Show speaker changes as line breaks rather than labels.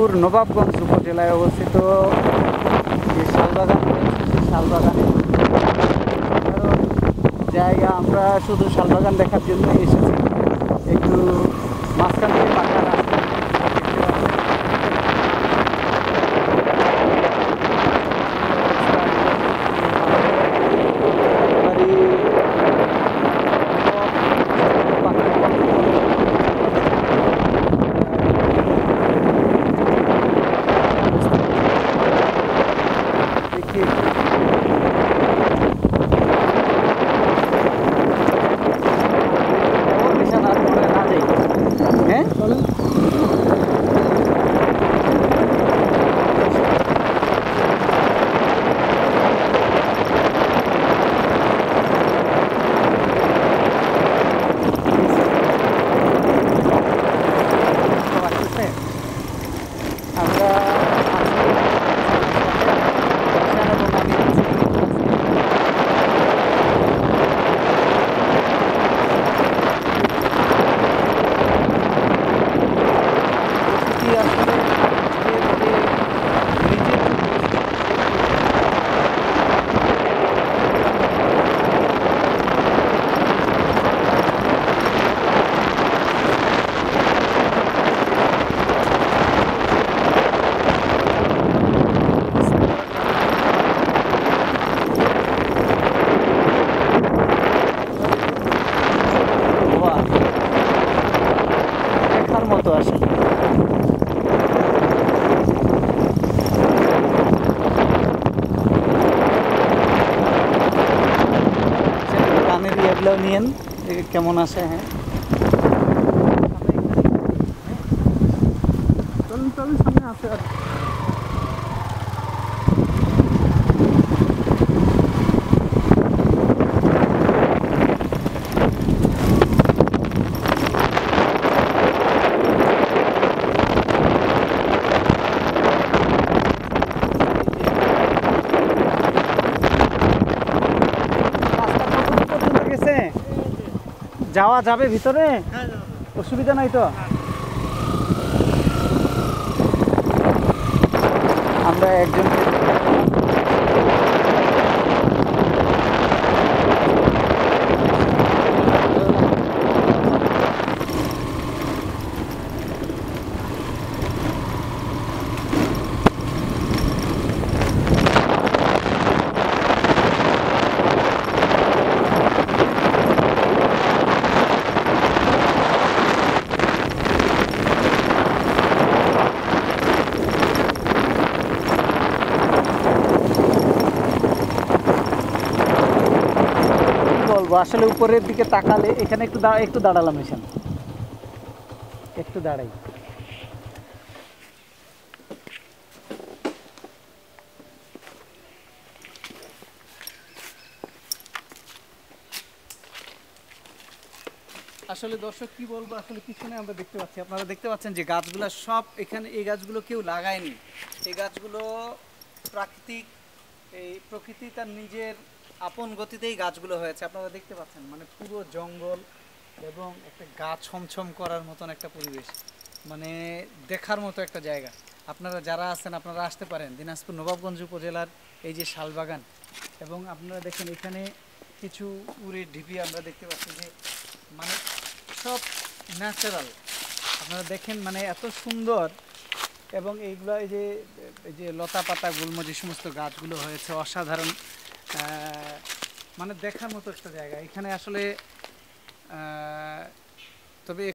দিনাজপুর নবাবগঞ্জ উপজেলায় অবস্থিত যে শালবাগান রয়েছে, সেই শালবাগানে সাধারণ জায়গা। আমরা শুধু শালবাগান দেখার জন্য এসেছি। একটু মাঝখান থেকে পাকা রাস্তা মতো আসে। গানের ইয়েগুলো নিয়েন কেমন আসে। হ্যাঁ, চলুন চলুন, সামনে আছে আর যাওয়া যাবে ভিতরে, অসুবিধা নাই তো? আমরা একজন আসলে উপরের দিকে তাকালে, এখানে একটু দাঁড়ালাম, এখানে একটু দাঁড়াই। আসলে দর্শক কি বলবো, আসলে পিছনে আমরা দেখতে পাচ্ছি, আপনারা দেখতে পাচ্ছেন যে গাছগুলো সব এখানে, এই গাছগুলো কেউ লাগায়নি। এই গাছগুলো প্রাকৃতিক, এই প্রকৃতি তার নিজের আপন গতিতেই গাছগুলো হয়েছে। আপনারা দেখতে পাচ্ছেন মানে পুরো জঙ্গল এবং একটা গাছ ছমছম করার মতন একটা পরিবেশ, মানে দেখার মতো একটা জায়গা। আপনারা যারা আছেন আপনারা আসতে পারেন দিনাজপুর নবাবগঞ্জ উপজেলার এই যে শালবাগান। এবং আপনারা দেখেন এখানে কিছু উড়ের ঢিপি আমরা দেখতে পাচ্ছি, যে মানে সব ন্যাচারাল। আপনারা দেখেন মানে এত সুন্দর। এবং এইগুলো এই যে লতা পাতা গুল্ম যে সমস্ত গাছগুলো হয়েছে, অসাধারণ, মানে দেখার মতো একটা জায়গা এখানে আসলে। তবে